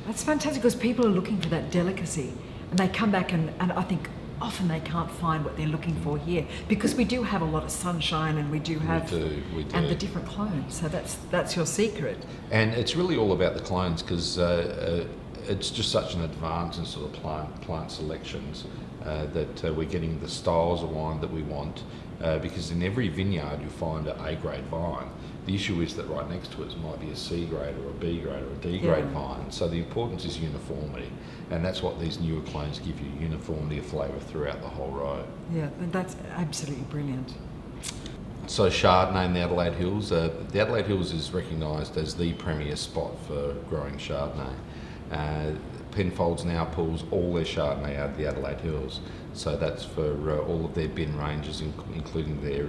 That's fantastic, because people are looking for that delicacy, and they come back and I think often they can't find what they're looking for here, because we do have a lot of sunshine, and we do have we do. And the different clones. So that's your secret. And it's really all about the clones, because it's just such an advance in sort of plant selections that we're getting the styles of wine that we want, because in every vineyard you'll find an A-grade vine. The issue is that right next to it might be a C grade or a B grade or a D grade vine. So the importance is uniformity, and that's what these newer clones give you, uniformity of flavour throughout the whole row. Yeah, that's absolutely brilliant. So Chardonnay in the Adelaide Hills. The Adelaide Hills is recognised as the premier spot for growing Chardonnay. Penfolds now pulls all their Chardonnay out of the Adelaide Hills. So that's for all of their bin ranges, including their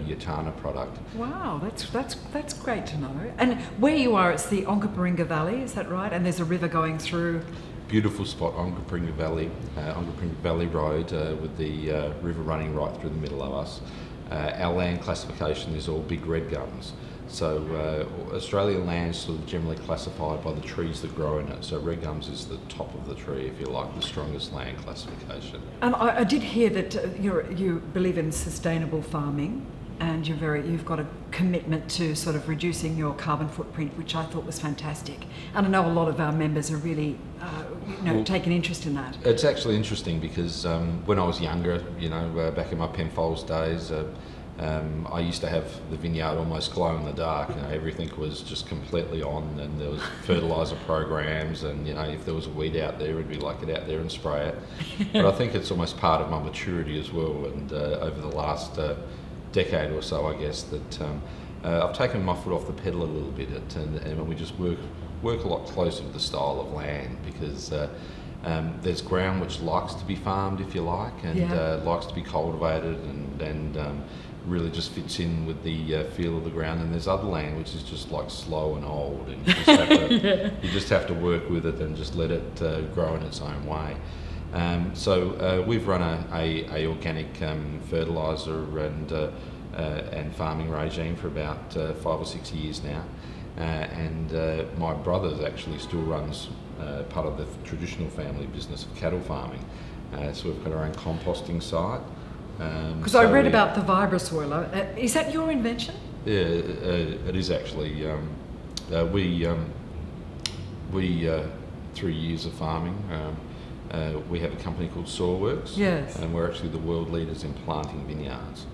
Yatana product. Wow, that's great to know. And where you are, it's the Onkaparinga Valley, is that right? And there's a river going through. Beautiful spot, Onkaparinga Valley Road, with the river running right through the middle of us. Our land classification is all big red gums. So Australian land is sort of generally classified by the trees that grow in it. So red gums is the top of the tree, if you like, the strongest land classification. And I did hear that you believe in sustainable farming, and you've got a commitment to sort of reducing your carbon footprint, which I thought was fantastic. And I know a lot of our members are really, taking interest in that. It's actually interesting because when I was younger, back in my Penfolds days, I used to have the vineyard almost glow in the dark. Everything was just completely on, and there was fertiliser programs, and if there was a weed out there, we'd be like, get out there and spray it. But I think it's almost part of my maturity as well, and over the last decade or so, I guess, that I've taken my foot off the pedal a little bit, and we just work a lot closer to the style of land, because there's ground which likes to be farmed, if you like, and likes to be cultivated, and really just fits in with the feel of the ground. And there's other land which is just like slow and old, and you just have to work with it and just let it grow in its own way. So we've run a organic fertiliser and farming regime for about 5 or 6 years now, and my brother actually still runs part of the traditional family business of cattle farming. So we've got our own composting site. Because I read about the Vibrosoiler. Is that your invention? Yeah, it is actually. We through years of farming, we have a company called Soilworks. Yes. And we're actually the world leaders in planting vineyards.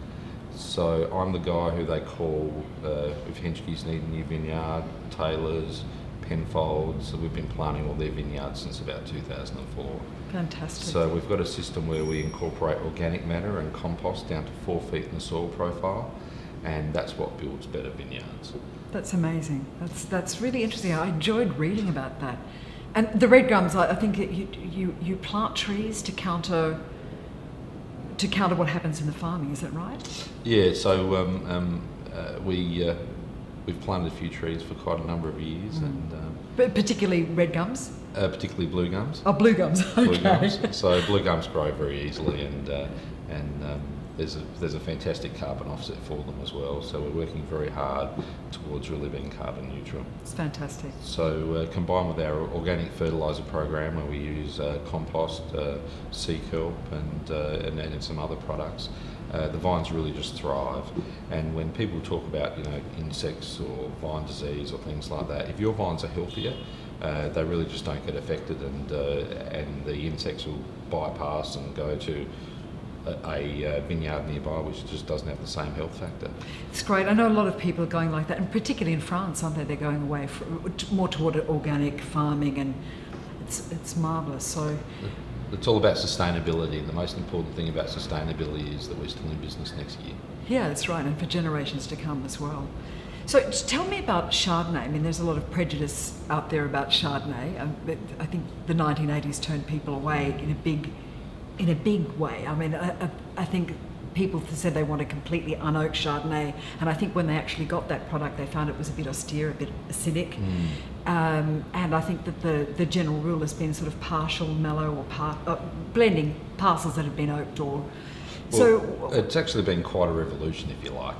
So I'm the guy who they call if Henschke's need a new vineyard, Taylor's, Penfolds. So we've been planting all their vineyards since about 2004. Fantastic. So we've got a system where we incorporate organic matter and compost down to 4 feet in the soil profile, and that's what builds better vineyards. That's amazing. That's really interesting. I enjoyed reading about that. And the red gums, I think you plant trees to counter what happens in the farming. Is that right? Yeah. So we've planted a few trees for quite a number of years, and But particularly red gums. Particularly blue gums. Oh, blue gums. Okay. Blue gums. So blue gums grow very easily, and there's a fantastic carbon offset for them as well. So we're working very hard towards really being carbon neutral. It's fantastic. So combined with our organic fertiliser program, where we use compost, sea kelp, and some other products, the vines really just thrive. And when people talk about insects or vine disease or things like that, if your vines are healthier, they really just don't get affected, and the insects will bypass and go to a vineyard nearby which just doesn't have the same health factor. It's great. I know a lot of people are going like that, and particularly in France, aren't they? They're going away more toward organic farming, and it's marvellous. So it's all about sustainability, and the most important thing about sustainability is that we're still in business next year. Yeah, that's right, and for generations to come as well. So tell me about Chardonnay. I mean, there's a lot of prejudice out there about Chardonnay. I think the 1980s turned people away in a big way. I mean, I think people said they wanted completely unoaked Chardonnay, and I think when they actually got that product, they found it was a bit austere, a bit acidic. And I think that the general rule has been sort of partial mellow or blending parcels that have been oaked or. Well, it's actually been quite a revolution, if you like.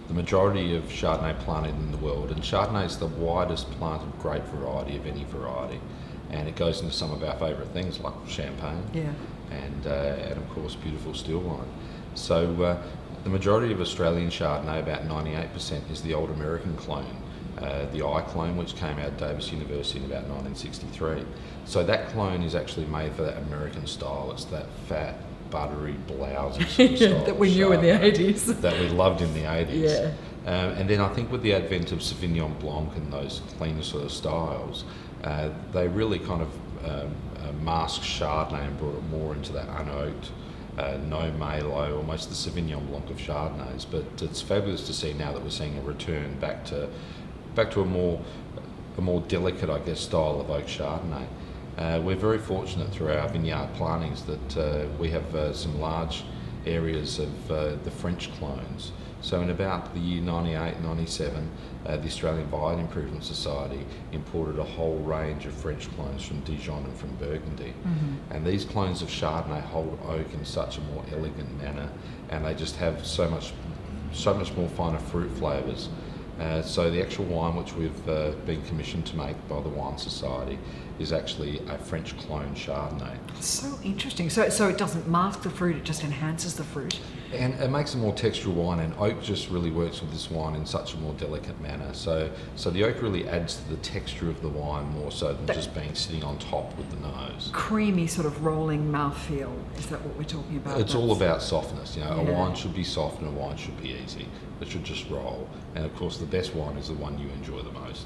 The majority of Chardonnay planted in the world, and Chardonnay is the widest planted grape variety of any variety, and it goes into some of our favourite things like champagne, Yeah. and of course beautiful still wine. So the majority of Australian Chardonnay, about 98%, is the old American clone, the I clone, which came out of Davis University in about 1963. So that clone is actually made for that American style. It's that fat, buttery, blousy sort of style That we knew in the Chardonnay 80s. that we loved in the 80s. Yeah. And then I think with the advent of Sauvignon Blanc and those cleaner sort of styles, they really kind of masked Chardonnay and brought it more into that unoaked, no malo, almost the Sauvignon Blanc of Chardonnays. But it's fabulous to see now that we're seeing a return back to a more delicate, I guess, style of oak Chardonnay. We're very fortunate through our vineyard plantings that we have some large areas of the French clones. So in about the year 98, 97, the Australian Vine Improvement Society imported a whole range of French clones from Dijon and from Burgundy. Mm-hmm. And these clones of Chardonnay hold oak in such a more elegant manner, and they just have so much more finer fruit flavours. So the actual wine which we've been commissioned to make by the Wine Society is actually a French clone Chardonnay. So interesting. So it doesn't mask the fruit, it just enhances the fruit. And it makes a more textural wine, and oak just really works with this wine in such a more delicate manner. So the oak really adds to the texture of the wine more so than just being sitting on top with the nose. Creamy sort of rolling mouthfeel, is that what we're talking about? It's all about softness. A Yeah. wine should be soft and a wine should be easy. It should just roll. And of course the best wine is the one you enjoy the most.